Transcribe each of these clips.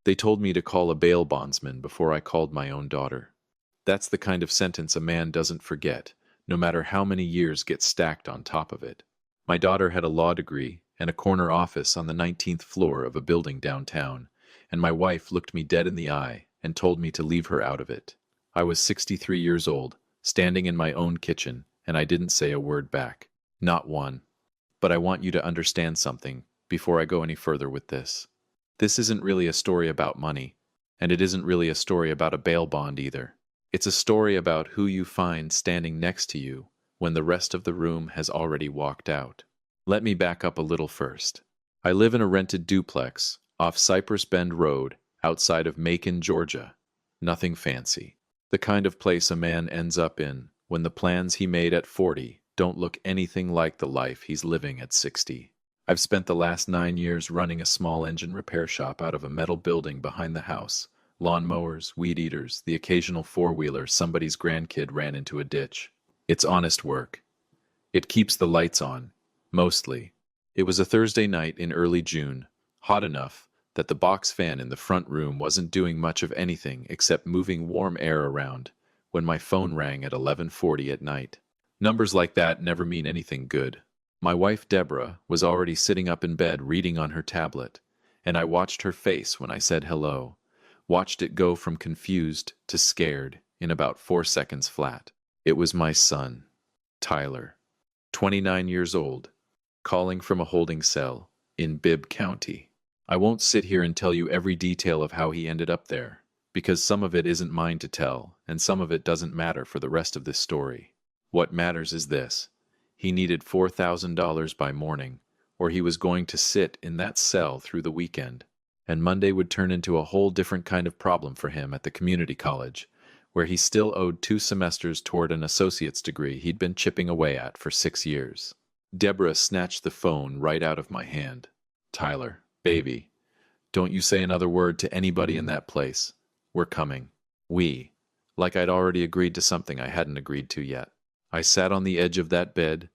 They told me to call a bail bondsman before I called my own daughter. That's the kind of sentence a man doesn't forget, no matter how many years get stacked on top of it. My daughter had a law degree and a corner office on the 19th floor of a building downtown, and my wife looked me dead in the eye and told me to leave her out of it. I was 63 years old, standing in my own kitchen, and I didn't say a word back. Not one. But I want you to understand something before I go any further with this. This isn't really a story about money, and it isn't really a story about a bail bond either. It's a story about who you find standing next to you when the rest of the room has already walked out. Let me back up a little first. I live in a rented duplex off Cypress Bend Road outside of Macon, Georgia. Nothing fancy. The kind of place a man ends up in when the plans he made at 40 don't look anything like the life he's living at 60. I've spent the last 9 years running a small engine repair shop out of a metal building behind the house. Lawn mowers, weed eaters, the occasional four-wheeler somebody's grandkid ran into a ditch. It's honest work. It keeps the lights on, mostly. It was a Thursday night in early June, hot enough that the box fan in the front room wasn't doing much of anything except moving warm air around, when my phone rang at 11:40 at night. Numbers like that never mean anything good. My wife Deborah was already sitting up in bed reading on her tablet, and I watched her face when I said hello. Watched it go from confused to scared in about 4 seconds flat. It was my son, Tyler, 29 years old, calling from a holding cell in Bibb County. I won't sit here and tell you every detail of how he ended up there, because some of it isn't mine to tell, and some of it doesn't matter for the rest of this story. What matters is this. He needed $4,000 by morning, or he was going to sit in that cell through the weekend. And Monday would turn into a whole different kind of problem for him at the community college, where he still owed 2 semesters toward an associate's degree he'd been chipping away at for 6 years. Deborah snatched the phone right out of my hand. Tyler, baby, don't you say another word to anybody in that place. We're coming. Like I'd already agreed to something I hadn't agreed to yet. I sat on the edge of that bed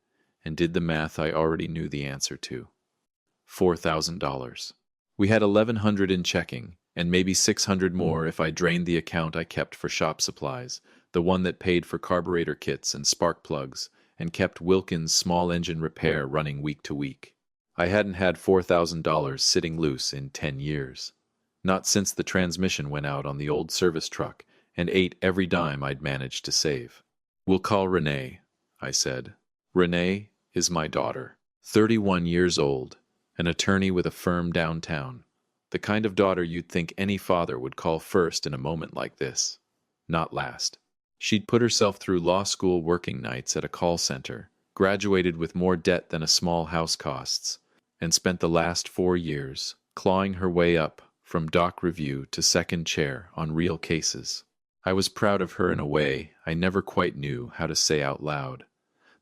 and did the math I already knew the answer to. $4,000. We had $1,100 in checking, and maybe $600 more if I drained the account I kept for shop supplies, the one that paid for carburetor kits and spark plugs, and kept Wilkins' small engine repair running week to week. I hadn't had $4,000 sitting loose in 10 years. Not since the transmission went out on the old service truck and ate every dime I'd managed to save. We'll call Renee, I said. Renee is my daughter, 31 years old, an attorney with a firm downtown. The kind of daughter you'd think any father would call first in a moment like this, not last. She'd put herself through law school working nights at a call center, graduated with more debt than a small house costs, and spent the last 4 years clawing her way up from doc review to second chair on real cases. I was proud of her in a way I never quite knew how to say out loud.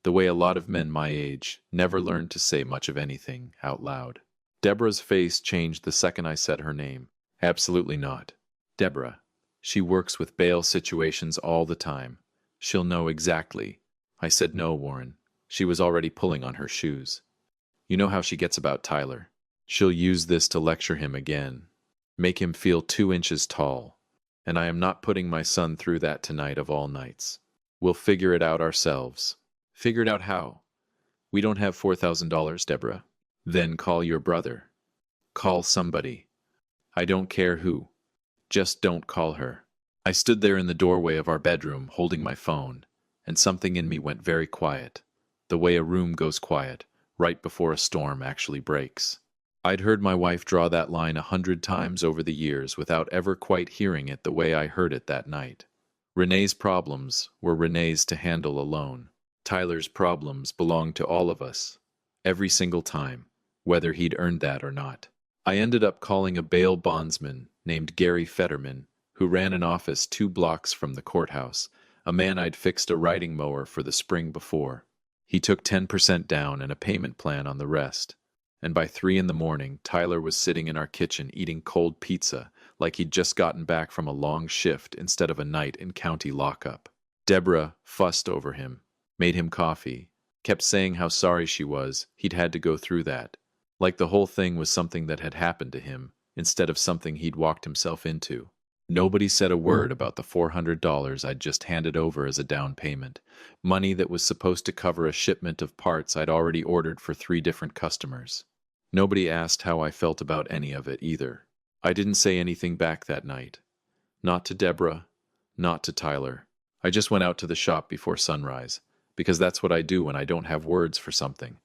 The way a lot of men my age never learned to say much of anything out loud. Deborah's face changed the second I said her name. Absolutely not. Deborah. She works with bail situations all the time. She'll know exactly. I said no, Warren. She was already pulling on her shoes. You know how she gets about Tyler. She'll use this to lecture him again. Make him feel 2 inches tall. And I am not putting my son through that tonight of all nights. We'll figure it out ourselves. Figure it out how? We don't have $4,000, Deborah. Then call your brother. Call somebody. I don't care who. Just don't call her. I stood there in the doorway of our bedroom holding my phone, and something in me went very quiet, the way a room goes quiet right before a storm actually breaks. I'd heard my wife draw that line 100 times over the years without ever quite hearing it the way I heard it that night. Renee's problems were Renee's to handle alone. Tyler's problems belonged to all of us, every single time, whether he'd earned that or not. I ended up calling a bail bondsman named Gary Fetterman, who ran an office 2 blocks from the courthouse, a man I'd fixed a riding mower for the spring before. He took 10% down and a payment plan on the rest. And by 3 in the morning, Tyler was sitting in our kitchen eating cold pizza like he'd just gotten back from a long shift instead of a night in county lockup. Deborah fussed over him, made him coffee, kept saying how sorry she was he'd had to go through that, like the whole thing was something that had happened to him instead of something he'd walked himself into. Nobody said a word about the $400 I'd just handed over as a down payment, money that was supposed to cover a shipment of parts I'd already ordered for 3 different customers. Nobody asked how I felt about any of it either. I didn't say anything back that night. Not to Deborah, not to Tyler. I just went out to the shop before sunrise, because that's what I do when I don't have words for something.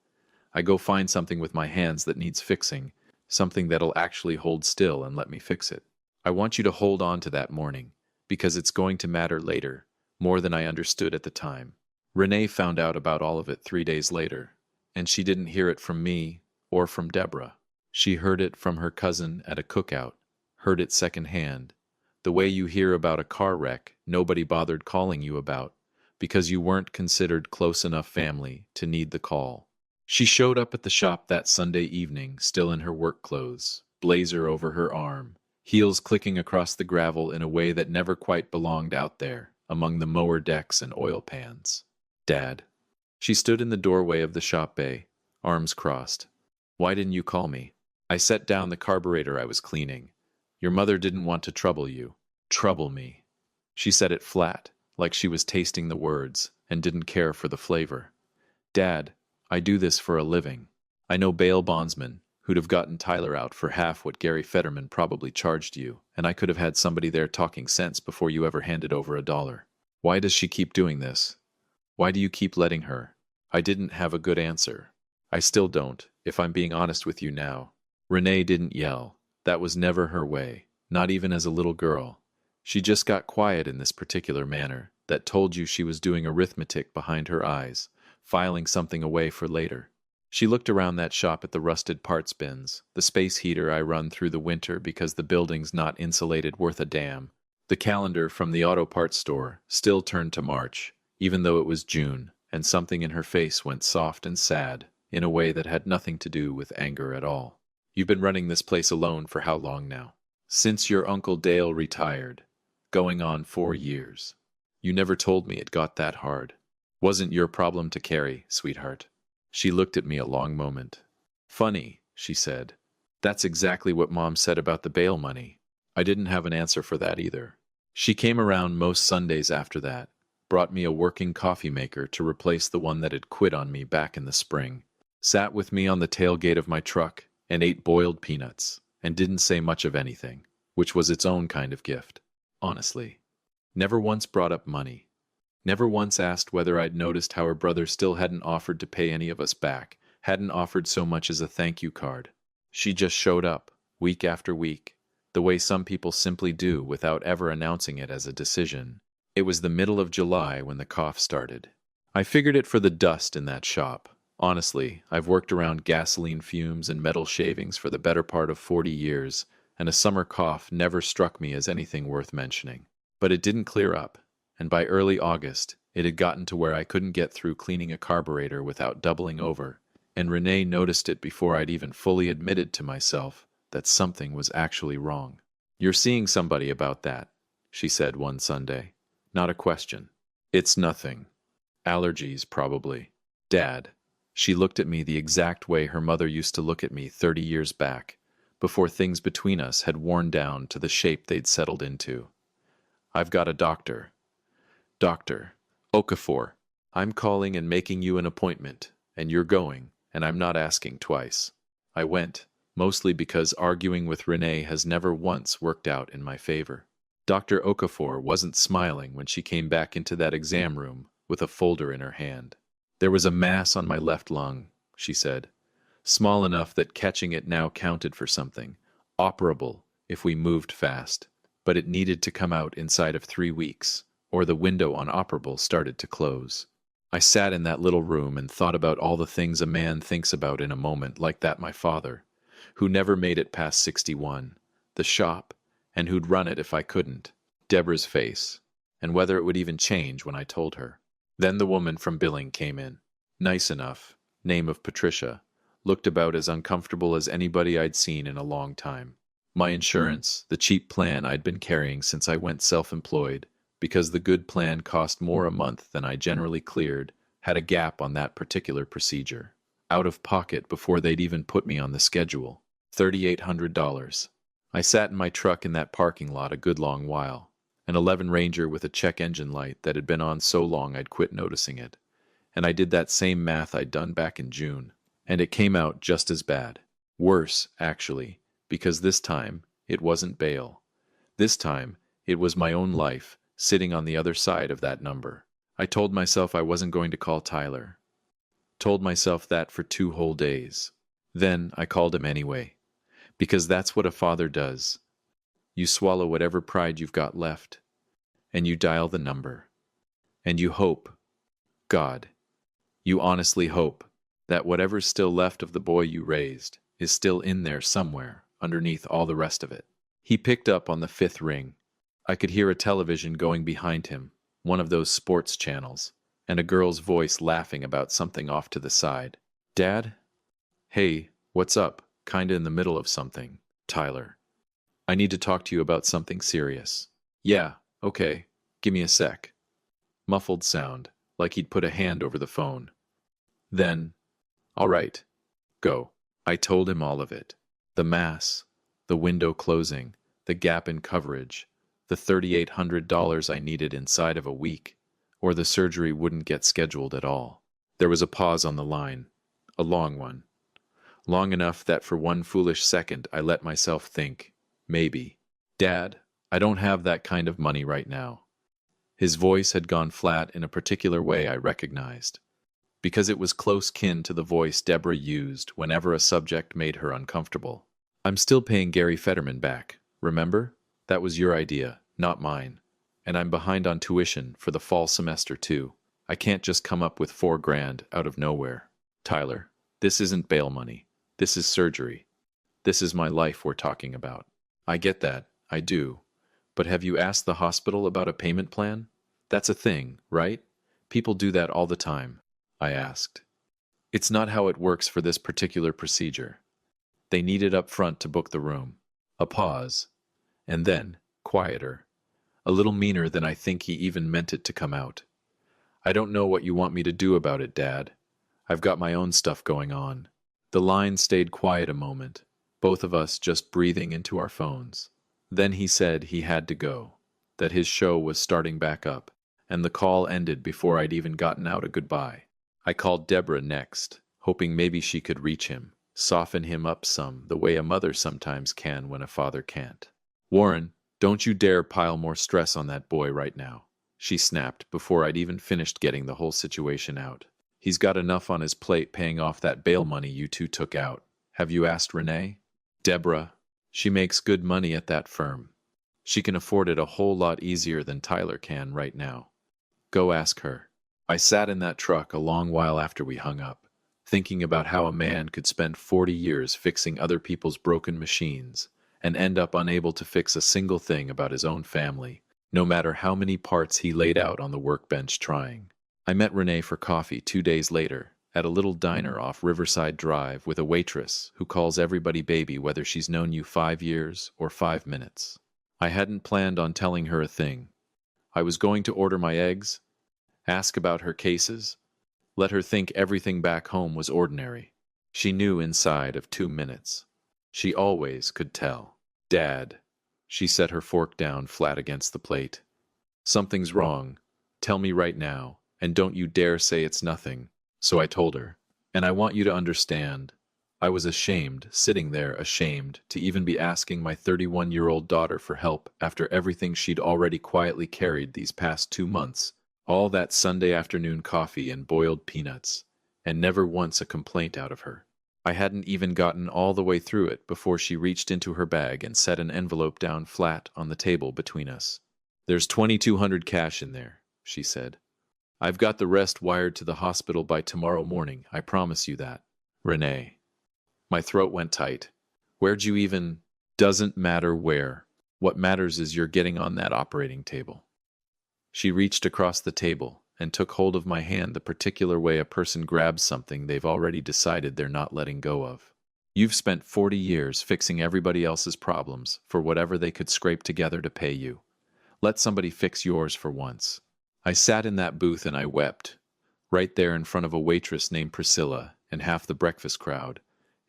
I go find something with my hands that needs fixing, something that'll actually hold still and let me fix it. I want you to hold on to that morning, because it's going to matter later, more than I understood at the time. Renee found out about all of it 3 days later, and she didn't hear it from me or from Deborah. She heard it from her cousin at a cookout, heard it secondhand. The way you hear about a car wreck nobody bothered calling you about, because you weren't considered close enough family to need the call. She showed up at the shop that Sunday evening, still in her work clothes, blazer over her arm, heels clicking across the gravel in a way that never quite belonged out there, among the mower decks and oil pans. Dad. She stood in the doorway of the shop bay, arms crossed. Why didn't you call me? I set down the carburetor I was cleaning. Your mother didn't want to trouble you. Trouble me. She said it flat, like she was tasting the words, and didn't care for the flavor. Dad, I do this for a living. I know bail bondsmen who'd have gotten Tyler out for half what Gary Fetterman probably charged you, and I could have had somebody there talking sense before you ever handed over $1. Why does she keep doing this? Why do you keep letting her? I didn't have a good answer. I still don't, if I'm being honest with you now. Renee didn't yell. That was never her way, not even as a little girl. She just got quiet in this particular manner that told you she was doing arithmetic behind her eyes, filing something away for later. She looked around that shop at the rusted parts bins, the space heater I run through the winter because the building's not insulated worth a damn. The calendar from the auto parts store still turned to March, even though it was June, and something in her face went soft and sad, in a way that had nothing to do with anger at all. You've been running this place alone for how long now? Since your Uncle Dale retired. Going on 4 years. You never told me it got that hard. Wasn't your problem to carry, sweetheart. She looked at me a long moment. Funny, she said. That's exactly what Mom said about the bail money. I didn't have an answer for that either. She came around most Sundays after that, brought me a working coffee maker to replace the one that had quit on me back in the spring, sat with me on the tailgate of my truck and ate boiled peanuts, and didn't say much of anything, which was its own kind of gift, honestly. Never once brought up money. Never once asked whether I'd noticed how her brother still hadn't offered to pay any of us back, hadn't offered so much as a thank you card. She just showed up, week after week, the way some people simply do without ever announcing it as a decision. It was the middle of July when the cough started. I figured it for the dust in that shop. Honestly, I've worked around gasoline fumes and metal shavings for the better part of 40 years, and a summer cough never struck me as anything worth mentioning. But it didn't clear up, and by early August, it had gotten to where I couldn't get through cleaning a carburetor without doubling over, and Renee noticed it before I'd even fully admitted to myself that something was actually wrong. You're seeing somebody about that, she said one Sunday. Not a question. It's nothing. Allergies, probably. Dad. She looked at me the exact way her mother used to look at me 30 years back, before things between us had worn down to the shape they'd settled into. I've got a doctor. Dr. Okafor. I'm calling and making you an appointment, and you're going, and I'm not asking twice. I went, mostly because arguing with Renee has never once worked out in my favor. Dr. Okafor wasn't smiling when she came back into that exam room with a folder in her hand. There was a mass on my left lung, she said, small enough that catching it now counted for something, operable if we moved fast, but it needed to come out inside of 3 weeks, or the window on operable started to close. I sat in that little room and thought about all the things a man thinks about in a moment like that. My father, who never made it past 61, the shop, and who'd run it if I couldn't, Deborah's face, and whether it would even change when I told her. Then the woman from billing came in. Nice enough, name of Patricia, looked about as uncomfortable as anybody I'd seen in a long time. My insurance, the cheap plan I'd been carrying since I went self-employed, because the good plan cost more a month than I generally cleared, had a gap on that particular procedure. Out of pocket before they'd even put me on the schedule. $3,800. I sat in my truck in that parking lot a good long while, an 11 Ranger with a check engine light that had been on so long I'd quit noticing it. And I did that same math I'd done back in June, and it came out just as bad. Worse, actually, because this time it wasn't bail. This time it was my own life sitting on the other side of that number. I told myself I wasn't going to call Tyler. Told myself that for 2 whole days. Then I called him anyway, because that's what a father does. You swallow whatever pride you've got left, and you dial the number. And you hope, God, you honestly hope, that whatever's still left of the boy you raised is still in there somewhere underneath all the rest of it. He picked up on the 5th ring. I could hear a television going behind him, one of those sports channels, and a girl's voice laughing about something off to the side. Dad? Hey, what's up? Kinda in the middle of something. Tyler. I need to talk to you about something serious. Yeah, okay. Give me a sec. Muffled sound, like he'd put a hand over the phone. Then, all right, go. I told him all of it. The mass, the window closing, the gap in coverage, the $3,800 I needed inside of a week, or the surgery wouldn't get scheduled at all. There was a pause on the line, a long one. Long enough that for one foolish second I let myself think, maybe, Dad, I don't have that kind of money right now. His voice had gone flat in a particular way I recognized, because it was close kin to the voice Deborah used whenever a subject made her uncomfortable. I'm still paying Gary Fetterman back, remember? That was your idea, not mine. And I'm behind on tuition for the fall semester too. I can't just come up with $4,000 out of nowhere. Tyler, this isn't bail money. This is surgery. This is my life we're talking about. I get that, I do. But have you asked the hospital about a payment plan? That's a thing, right? People do that all the time, I asked. It's not how it works for this particular procedure. They need it up front to book the room. A pause. And then, quieter. A little meaner than I think he even meant it to come out. I don't know what you want me to do about it, Dad. I've got my own stuff going on. The line stayed quiet a moment, both of us just breathing into our phones. Then he said he had to go, that his show was starting back up, and the call ended before I'd even gotten out a goodbye. I called Deborah next, hoping maybe she could reach him, soften him up some, the way a mother sometimes can when a father can't. Warren, don't you dare pile more stress on that boy right now, she snapped before I'd even finished getting the whole situation out. He's got enough on his plate paying off that bail money you two took out. Have you asked Renee? Deborah, she makes good money at that firm. She can afford it a whole lot easier than Tyler can right now. Go ask her. I sat in that truck a long while after we hung up, thinking about how a man could spend 40 years fixing other people's broken machines and end up unable to fix a single thing about his own family, no matter how many parts he laid out on the workbench trying. I met Renee for coffee 2 days later at a little diner off Riverside Drive with a waitress who calls everybody baby whether she's known you 5 years or 5 minutes. I hadn't planned on telling her a thing. I was going to order my eggs, ask about her cases, let her think everything back home was ordinary. She knew inside of 2 minutes. She always could tell. Dad, she set her fork down flat against the plate. Something's wrong. Tell me right now. And don't you dare say it's nothing. So I told her. And I want you to understand. I was ashamed, sitting there ashamed, to even be asking my 31-year-old daughter for help after everything she'd already quietly carried these past 2 months. All that Sunday afternoon coffee and boiled peanuts. And never once a complaint out of her. I hadn't even gotten all the way through it before she reached into her bag and set an envelope down flat on the table between us. There's $2,200 cash in there, she said. I've got the rest wired to the hospital by tomorrow morning, I promise you that. Renee. My throat went tight. Where'd you even... Doesn't matter where. What matters is you're getting on that operating table. She reached across the table and took hold of my hand the particular way a person grabs something they've already decided they're not letting go of. You've spent 40 years fixing everybody else's problems for whatever they could scrape together to pay you. Let somebody fix yours for once. I sat in that booth and I wept, right there in front of a waitress named Priscilla and half the breakfast crowd,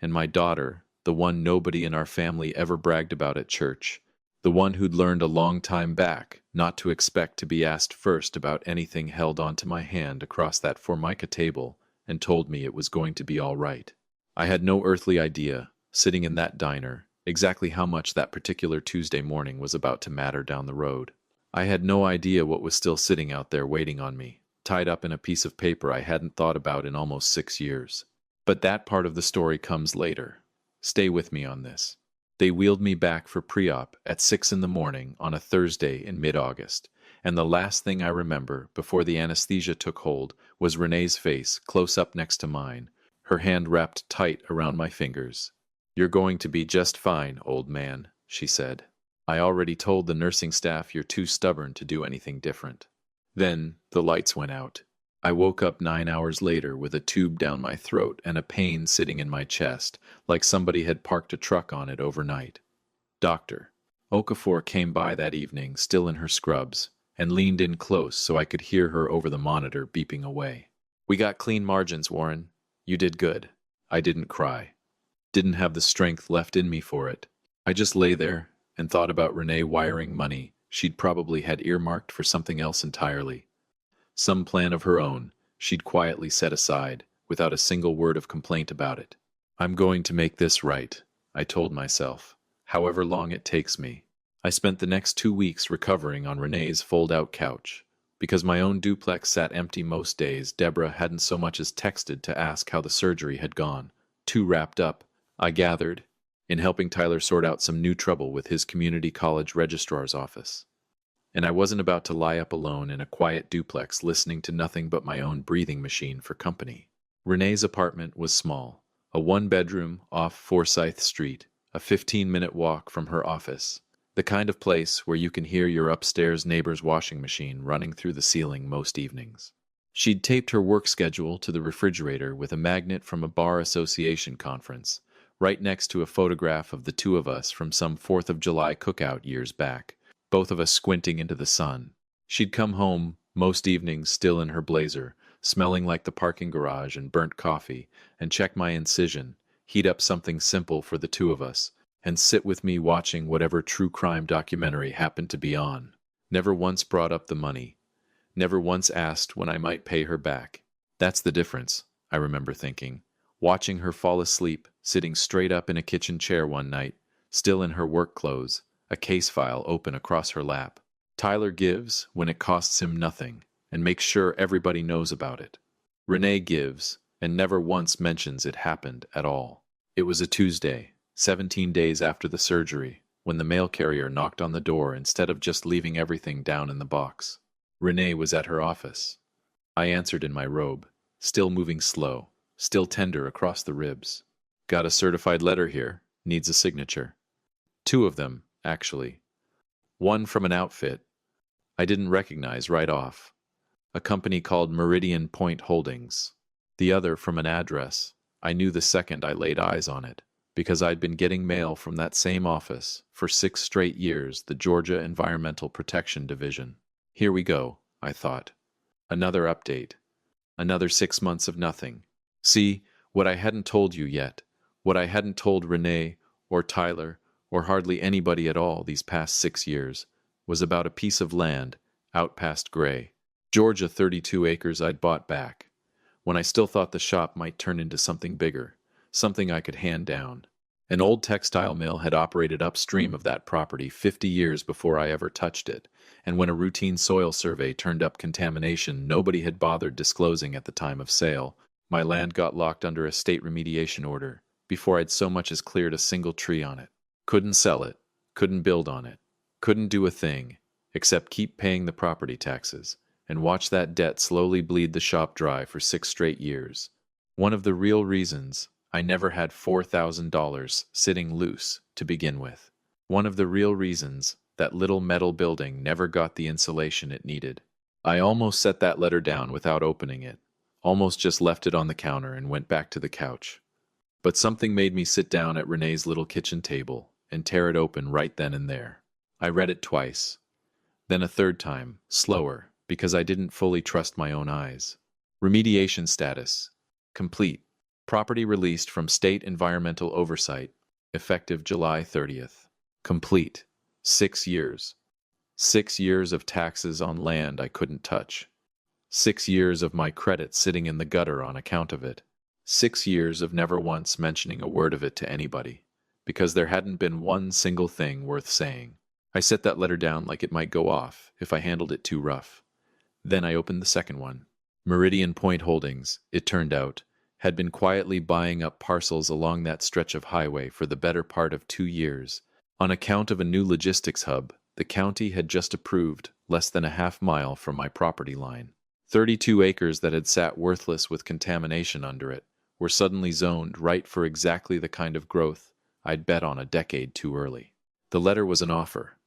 and my daughter, the one nobody in our family ever bragged about at church, the one who'd learned a long time back not to expect to be asked first about anything, held onto my hand across that formica table and told me it was going to be all right. I had no earthly idea, sitting in that diner, exactly how much that particular Tuesday morning was about to matter down the road. I had no idea what was still sitting out there waiting on me, tied up in a piece of paper I hadn't thought about in almost 6 years. But that part of the story comes later. Stay with me on this. They wheeled me back for pre-op at 6 in the morning on a Thursday in mid-August, and the last thing I remember before the anesthesia took hold was Renee's face close up next to mine, her hand wrapped tight around my fingers. "You're going to be just fine, old man," she said. "I already told the nursing staff you're too stubborn to do anything different." Then the lights went out. I woke up 9 hours later with a tube down my throat and a pain sitting in my chest, like somebody had parked a truck on it overnight. Dr. Okafor came by that evening, still in her scrubs, and leaned in close so I could hear her over the monitor beeping away. "We got clean margins, Warren. You did good." I didn't cry. Didn't have the strength left in me for it. I just lay there and thought about Renee wiring money she'd probably had earmarked for something else entirely. Some plan of her own she'd quietly set aside, without a single word of complaint about it. "I'm going to make this right," I told myself, "however long it takes me." I spent the next 2 weeks recovering on Renee's fold-out couch. Because my own duplex sat empty most days, Deborah hadn't so much as texted to ask how the surgery had gone. Too wrapped up, I gathered, in helping Tyler sort out some new trouble with his community college registrar's office. And I wasn't about to lie up alone in a quiet duplex listening to nothing but my own breathing machine for company. Renee's apartment was small, a one-bedroom off Forsyth Street, a 15-minute walk from her office, the kind of place where you can hear your upstairs neighbor's washing machine running through the ceiling most evenings. She'd taped her work schedule to the refrigerator with a magnet from a bar association conference, right next to a photograph of the two of us from some 4th of July cookout years back, both of us squinting into the sun. She'd come home most evenings still in her blazer, smelling like the parking garage and burnt coffee, and check my incision, heat up something simple for the two of us, and sit with me watching whatever true crime documentary happened to be on. Never once brought up the money. Never once asked when I might pay her back. That's the difference, I remember thinking, watching her fall asleep, sitting straight up in a kitchen chair one night, still in her work clothes, a case file open across her lap. Tyler gives when it costs him nothing, and makes sure everybody knows about it. Renee gives, and never once mentions it happened at all. It was a Tuesday, 17 days after the surgery, when the mail carrier knocked on the door instead of just leaving everything down in the box. Renee was at her office. I answered in my robe, still moving slow, still tender across the ribs. "Got a certified letter here, needs a signature." 2 of them, actually. One from an outfit I didn't recognize right off, a company called Meridian Point Holdings. The other from an address. I knew the second I laid eyes on it, because I'd been getting mail from that same office for 6 straight years, the Georgia Environmental Protection Division. Here we go, I thought. Another update. Another 6 months of nothing. See, what I hadn't told you yet, what I hadn't told Renee or Tyler or hardly anybody at all these past 6 years, was about a piece of land out past Gray, Georgia, 32 acres I'd bought back, when I still thought the shop might turn into something bigger, something I could hand down. An old textile mill had operated upstream of that property 50 years before I ever touched it, and when a routine soil survey turned up contamination nobody had bothered disclosing at the time of sale, my land got locked under a state remediation order before I'd so much as cleared a single tree on it. Couldn't sell it, couldn't build on it, couldn't do a thing, except keep paying the property taxes, and watch that debt slowly bleed the shop dry for 6 straight years. One of the real reasons I never had $4,000 sitting loose to begin with. One of the real reasons that little metal building never got the insulation it needed. I almost set that letter down without opening it, almost just left it on the counter and went back to the couch. But something made me sit down at Renee's little kitchen table and tear it open right then and there. I read it twice, then a third time, slower, because I didn't fully trust my own eyes. Remediation status. Complete. Property released from state environmental oversight. effective July 30th. Complete. 6 years. 6 years of taxes on land I couldn't touch. 6 years of my credit sitting in the gutter on account of it. 6 years of never once mentioning a word of it to anybody, because there hadn't been one single thing worth saying. I set that letter down like it might go off if I handled it too rough. Then I opened the second one. Meridian Point Holdings, it turned out, had been quietly buying up parcels along that stretch of highway for the better part of 2 years. On account of a new logistics hub, the county had just approved, less than a half-mile from my property line. 32 acres that had sat worthless with contamination under it were suddenly zoned right for exactly the kind of growth I'd bet on a decade too early. The letter was an offer.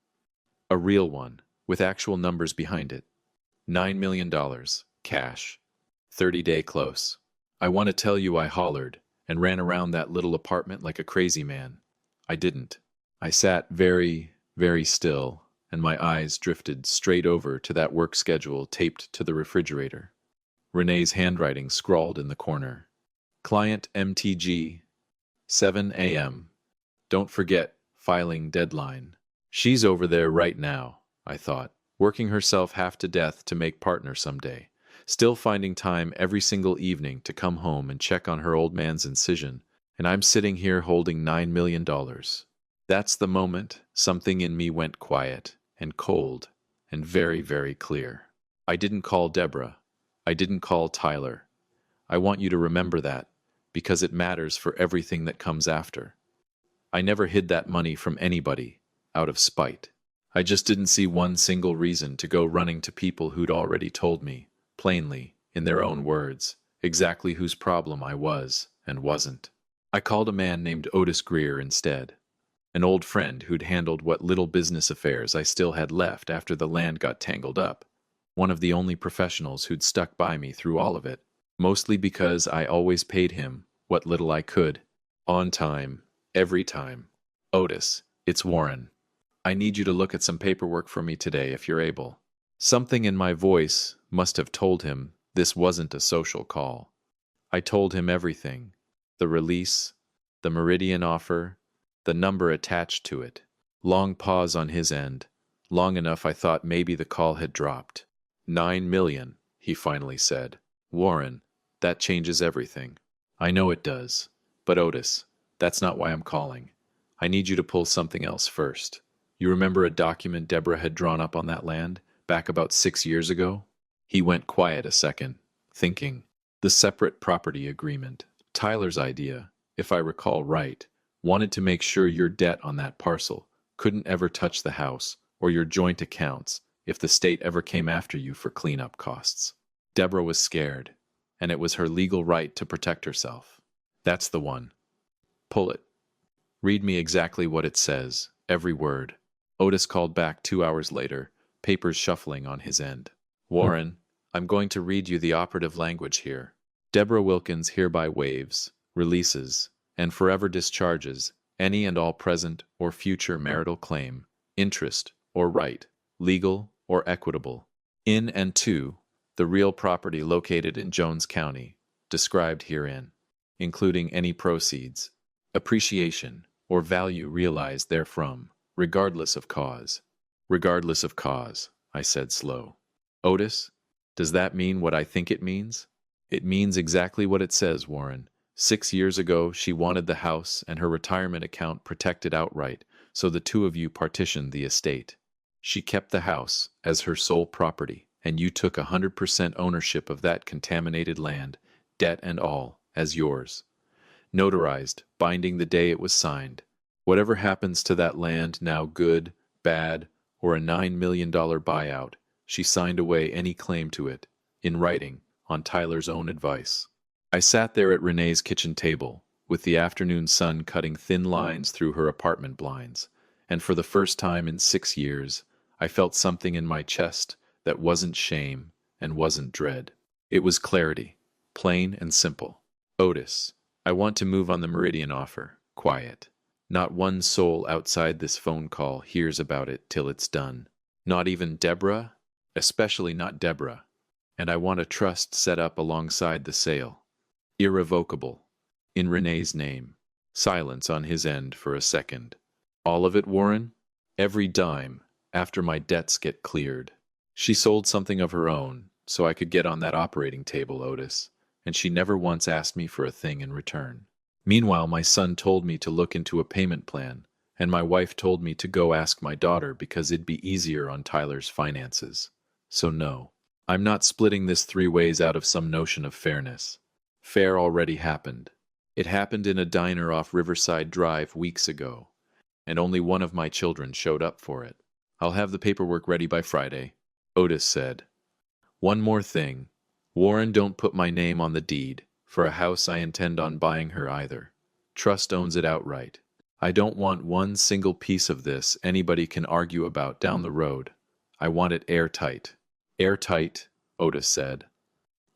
A real one, with actual numbers behind it. $9 million, cash. 30-day close. I want to tell you I hollered and ran around that little apartment like a crazy man. I didn't. I sat very, very still, and my eyes drifted straight over to that work schedule taped to the refrigerator. Renee's handwriting scrawled in the corner. Client MTG, 7 a.m. Don't forget, filing deadline. She's over there right now, I thought, working herself half to death to make partner someday, still finding time every single evening to come home and check on her old man's incision, and I'm sitting here holding $9 million. That's the moment something in me went quiet and cold and very, very clear. I didn't call Deborah. I didn't call Tyler. I want you to remember that, because it matters for everything that comes after. I never hid that money from anybody, out of spite. I just didn't see one single reason to go running to people who'd already told me, plainly, in their own words, exactly whose problem I was and wasn't. I called a man named Otis Greer instead, an old friend who'd handled what little business affairs I still had left after the land got tangled up, one of the only professionals who'd stuck by me through all of it, mostly because I always paid him what little I could, on time, every time. Otis, it's Warren. I need you to look at some paperwork for me today if you're able. Something in my voice must have told him this wasn't a social call. I told him everything. The release, the Meridian offer, the number attached to it. Long pause on his end. Long enough I thought maybe the call had dropped. $9 million, he finally said. Warren, that changes everything. I know it does. But Otis, that's not why I'm calling. I need you to pull something else first. You remember a document Deborah had drawn up on that land, back about 6 years ago? He went quiet a second, thinking. The separate property agreement. Tyler's idea, if I recall right, wanted to make sure your debt on that parcel couldn't ever touch the house or your joint accounts if the state ever came after you for cleanup costs. Deborah was scared, and it was her legal right to protect herself. That's the one. Pull it. Read me exactly what it says, every word. Otis called back 2 hours later, papers shuffling on his end. Warren, I'm going to read you the operative language here. Deborah Wilkins hereby waives, releases, and forever discharges any and all present or future marital claim, interest, or right, legal or equitable, in and to the real property located in Jones County, described herein, including any proceeds, appreciation, or value realized therefrom, regardless of cause. Regardless of cause, I said slow. Otis, does that mean what I think it means? It means exactly what it says, Warren. 6 years ago, she wanted the house and her retirement account protected outright, so the two of you partitioned the estate. She kept the house as her sole property, and you took 100% ownership of that contaminated land, debt and all, as yours. Notarized, binding the day it was signed. Whatever happens to that land, now good, bad, or a $9 million buyout, she signed away any claim to it, in writing, on Tyler's own advice. I sat there at Renee's kitchen table, with the afternoon sun cutting thin lines through her apartment blinds, and for the first time in 6 years, I felt something in my chest that wasn't shame and wasn't dread. It was clarity, plain and simple. Otis, I want to move on the Meridian offer, quiet. Not one soul outside this phone call hears about it till it's done. Not even Deborah, especially not Deborah. And I want a trust set up alongside the sale. Irrevocable. In Renee's name. Silence on his end for a second. All of it, Warren? Every dime, after my debts get cleared. She sold something of her own, so I could get on that operating table, Otis, and she never once asked me for a thing in return. Meanwhile, my son told me to look into a payment plan, and my wife told me to go ask my daughter because it'd be easier on Tyler's finances. So no, I'm not splitting this 3 ways out of some notion of fairness. Fair already happened. It happened in a diner off Riverside Drive weeks ago, and only one of my children showed up for it. I'll have the paperwork ready by Friday, Otis said. One more thing. Warren, don't put my name on the deed for a house I intend on buying her either. Trust owns it outright. I don't want one single piece of this anybody can argue about down the road. I want it airtight. Airtight, Otis said.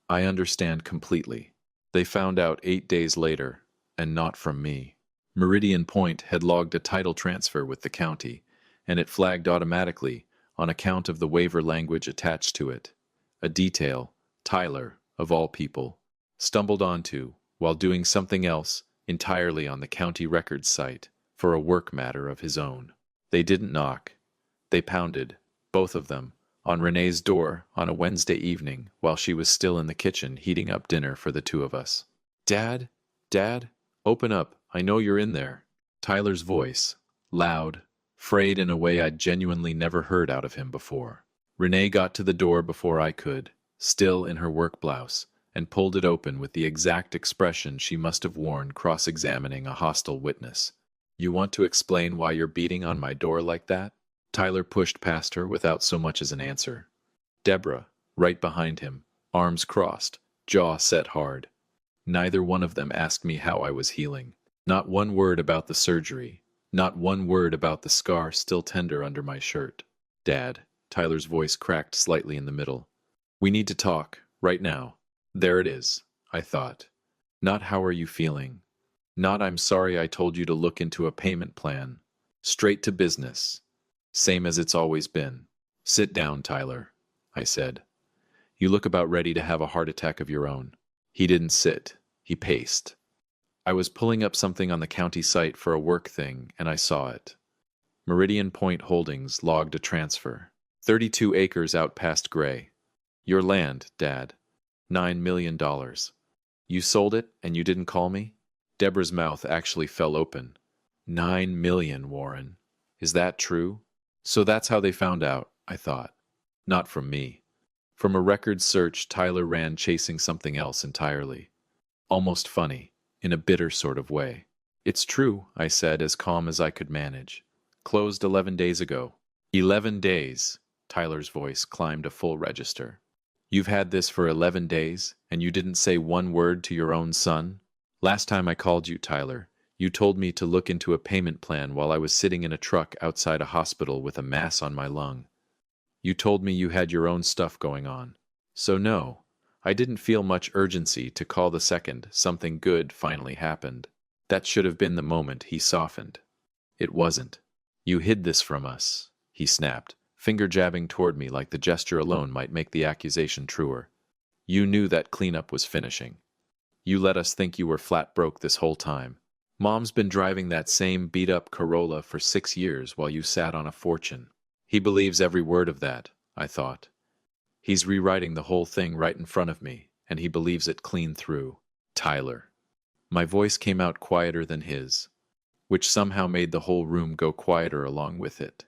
I understand completely. They found out 8 days later, and not from me. Meridian Point had logged a title transfer with the county, and it flagged automatically on account of the waiver language attached to it. A detail Tyler, of all people, stumbled onto while doing something else entirely on the county records site for a work matter of his own. They didn't knock. They pounded, both of them, on Renee's door on a Wednesday evening while she was still in the kitchen heating up dinner for the 2 of us. Dad? Dad? Open up. I know you're in there. Tyler's voice, loud, frayed in a way I'd genuinely never heard out of him before. Renee got to the door before I could, still in her work blouse, and pulled it open with the exact expression she must have worn cross-examining a hostile witness. You want to explain why you're beating on my door like that? Tyler pushed past her without so much as an answer. Deborah, right behind him, arms crossed, jaw set hard. Neither one of them asked me how I was healing. Not one word about the surgery. Not one word about the scar still tender under my shirt. Dad, Tyler's voice cracked slightly in the middle. We need to talk, right now. There it is, I thought. Not how are you feeling. Not I'm sorry I told you to look into a payment plan. Straight to business. Same as it's always been. Sit down, Tyler, I said. You look about ready to have a heart attack of your own. He didn't sit. He paced. I was pulling up something on the county site for a work thing, and I saw it. Meridian Point Holdings logged a transfer. 32 acres out past Gray. Your land, Dad. $9 million. You sold it, and you didn't call me? Deborah's mouth actually fell open. 9 million, Warren. Is that true? So that's how they found out, I thought. Not from me. From a record search Tyler ran chasing something else entirely. Almost funny, in a bitter sort of way. It's true, I said, as calm as I could manage. Closed 11 days ago. 11 days, Tyler's voice climbed a full register. You've had this for 11 days, and you didn't say one word to your own son? Last time I called you, Tyler, you told me to look into a payment plan while I was sitting in a truck outside a hospital with a mass on my lung. You told me you had your own stuff going on. So no, I didn't feel much urgency to call the second something good finally happened. That should have been the moment he softened. It wasn't. You hid this from us, he snapped, finger jabbing toward me like the gesture alone might make the accusation truer. You knew that cleanup was finishing. You let us think you were flat broke this whole time. Mom's been driving that same beat-up Corolla for 6 years while you sat on a fortune. He believes every word of that, I thought. He's rewriting the whole thing right in front of me, and he believes it clean through. Tyler. My voice came out quieter than his, which somehow made the whole room go quieter along with it.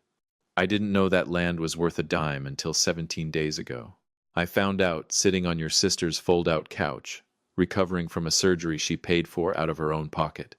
I didn't know that land was worth a dime until 17 days ago. I found out sitting on your sister's fold-out couch, recovering from a surgery she paid for out of her own pocket.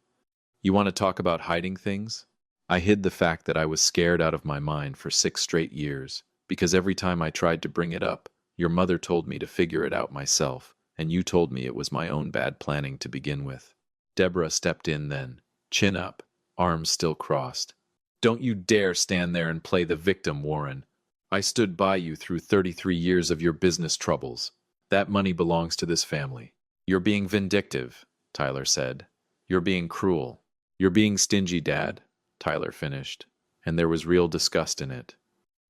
You want to talk about hiding things? I hid the fact that I was scared out of my mind for 6 straight years, because every time I tried to bring it up, your mother told me to figure it out myself, and you told me it was my own bad planning to begin with. Deborah stepped in then, chin up, arms still crossed. Don't you dare stand there and play the victim, Warren. I stood by you through 33 years of your business troubles. That money belongs to this family. You're being vindictive, Tyler said. You're being cruel. You're being stingy, Dad, Tyler finished, and there was real disgust in it.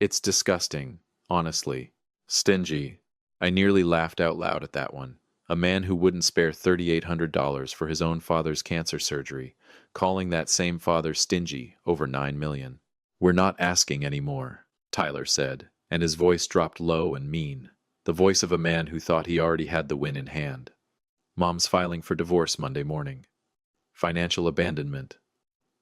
It's disgusting, honestly. Stingy. I nearly laughed out loud at that one. A man who wouldn't spare $3,800 for his own father's cancer surgery, calling that same father stingy over $9 million. "We're not asking any more," Tyler said, and his voice dropped low and mean, the voice of a man who thought he already had the win in hand. "Mom's filing for divorce Monday morning. Financial abandonment.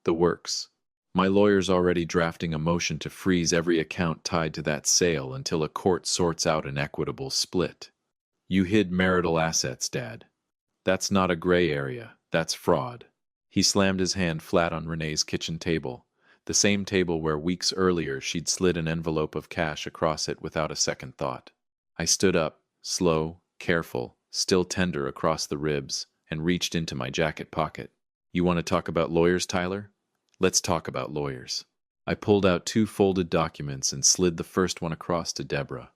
The works. My lawyer's already drafting a motion to freeze every account tied to that sale until a court sorts out an equitable split. You hid marital assets, Dad. That's not a gray area, that's fraud." He slammed his hand flat on Renee's kitchen table, the same table where weeks earlier she'd slid an envelope of cash across it without a second thought. I stood up, slow, careful, still tender across the ribs, and reached into my jacket pocket. "You want to talk about lawyers, Tyler? Let's talk about lawyers." I pulled out 2 folded documents and slid the first one across to Deborah.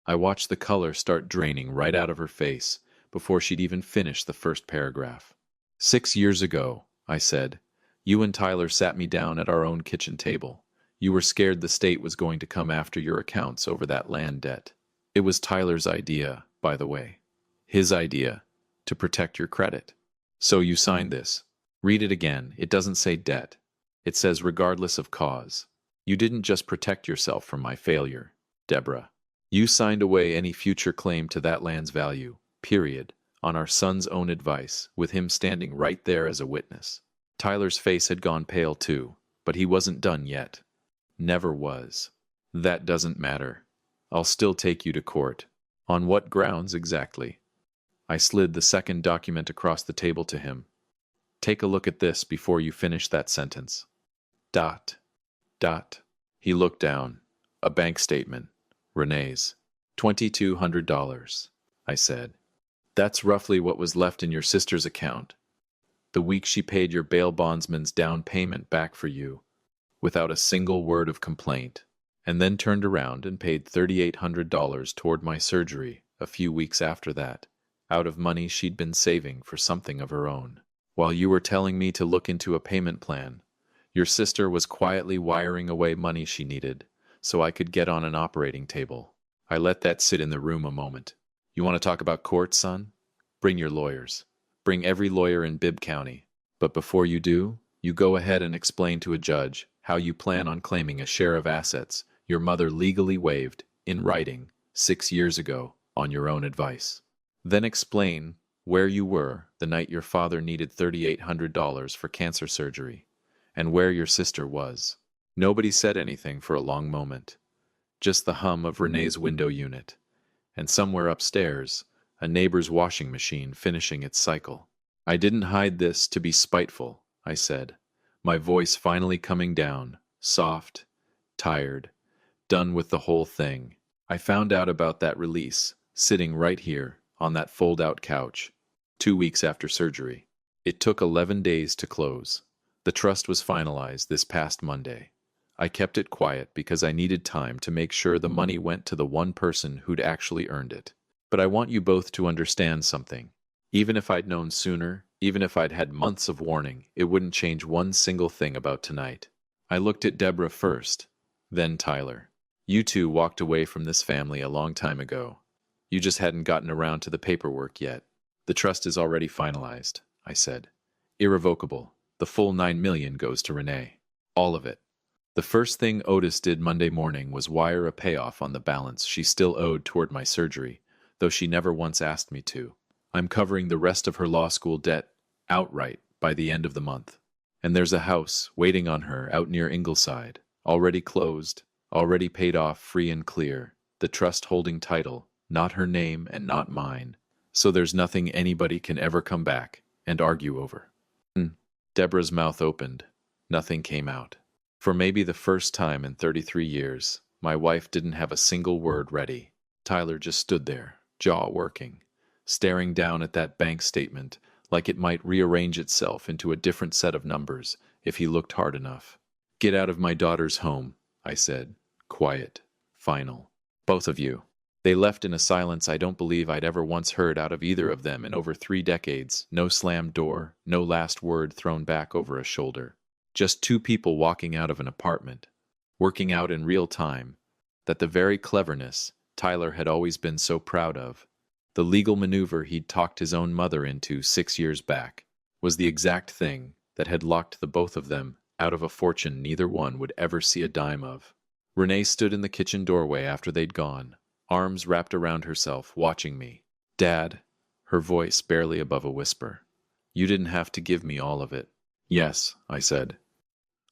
I watched the color start draining right out of her face before she'd even finished the first paragraph. "6 years ago," I said, "you and Tyler sat me down at our own kitchen table. You were scared the state was going to come after your accounts over that land debt. It was Tyler's idea, by the way. His idea, to protect your credit. So you signed this. Read it again. It doesn't say debt. It says regardless of cause. You didn't just protect yourself from my failure, Deborah. You signed away any future claim to that land's value, period, on our son's own advice, with him standing right there as a witness." Tyler's face had gone pale too, but he wasn't done yet. Never was. "That doesn't matter. I'll still take you to court." "On what grounds exactly?" I slid the second document across the table to him. "Take a look at this before you finish that sentence." Dot. Dot. He looked down. A bank statement. Renee's. $2,200, I said. "That's roughly what was left in your sister's account, the week she paid your bail bondsman's down payment back for you, without a single word of complaint, and then turned around and paid $3,800 toward my surgery a few weeks after that, out of money she'd been saving for something of her own. While you were telling me to look into a payment plan, your sister was quietly wiring away money she needed so I could get on an operating table. I let that sit in the room a moment. You want to talk about court, son? Bring your lawyers. Bring every lawyer in Bibb County. But before you do, you go ahead and explain to a judge how you plan on claiming a share of assets your mother legally waived, in writing, 6 years ago, on your own advice. Then explain where you were the night your father needed $3,800 for cancer surgery, and where your sister was. Nobody said anything for a long moment. Just the hum of Renee's window unit, and somewhere upstairs, a neighbor's washing machine finishing its cycle. I didn't hide this to be spiteful, I said, my voice finally coming down, soft, tired, done with the whole thing. I found out about that release, sitting right here, on that fold-out couch, 2 weeks after surgery. It took 11 days to close. The trust was finalized this past Monday. I kept it quiet because I needed time to make sure the money went to the one person who'd actually earned it. But I want you both to understand something. Even if I'd known sooner, even if I'd had months of warning, it wouldn't change one single thing about tonight. I looked at Deborah first, then Tyler. You two walked away from this family a long time ago. You just hadn't gotten around to the paperwork yet. The trust is already finalized, I said. Irrevocable. The full $9 million goes to Renee. All of it. The first thing Otis did Monday morning was wire a payoff on the balance she still owed toward my surgery, though she never once asked me to. I'm covering the rest of her law school debt outright by the end of the month. And there's a house waiting on her out near Ingleside, already closed, already paid off free and clear, the trust holding title, not her name and not mine, so there's nothing anybody can ever come back and argue over. Deborah's mouth opened. Nothing came out. For maybe the first time in 33 years, my wife didn't have a single word ready. Tyler just stood there, jaw working, staring down at that bank statement like it might rearrange itself into a different set of numbers if he looked hard enough. Get out of my daughter's home, I said, quiet, final. Both of you. They left in a silence I don't believe I'd ever once heard out of either of them in over 3 decades. No slammed door, no last word thrown back over a shoulder. Just 2 people walking out of an apartment, working out in real time, that the very cleverness Tyler had always been so proud of The legal maneuver he'd talked his own mother into 6 years back was the exact thing that had locked the both of them out of a fortune neither one would ever see a dime of. Renee stood in the kitchen doorway after they'd gone, arms wrapped around herself, watching me. "Dad," her voice barely above a whisper, "you didn't have to give me all of it." "Yes," I said.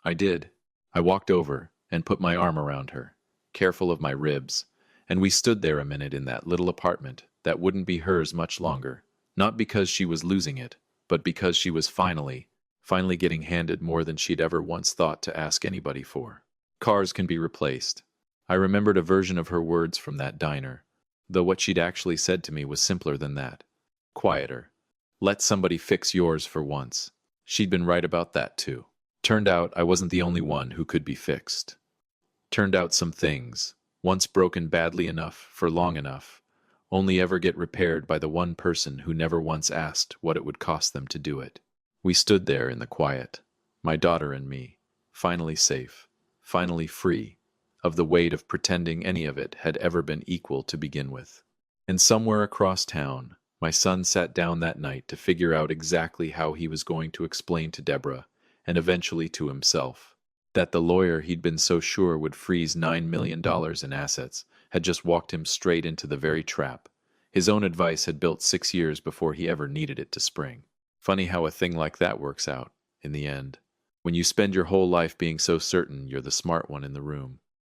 "I did." I walked over and put my arm around her, careful of my ribs, and we stood there a minute in that little apartment that wouldn't be hers much longer, not because she was losing it, but because she was finally getting handed more than she'd ever once thought to ask anybody for. Cars can be replaced. I remembered a version of her words from that diner, though what she'd actually said to me was simpler than that. Quieter. Let somebody fix yours for once. She'd been right about that too. Turned out I wasn't the only one who could be fixed. Turned out some things, once broken badly enough for long enough, only ever get repaired by the one person who never once asked what it would cost them to do it. We stood there in the quiet, my daughter and me, finally safe, finally free of the weight of pretending any of it had ever been equal to begin with. And somewhere across town, my son sat down that night to figure out exactly how he was going to explain to Deborah, and eventually to himself, that the lawyer he'd been so sure would freeze $9 million in assets had just walked him straight into the very trap his own advice had built 6 years before he ever needed it to spring. Funny how a thing like that works out, in the end. When you spend your whole life being so certain you're the smart one in the room,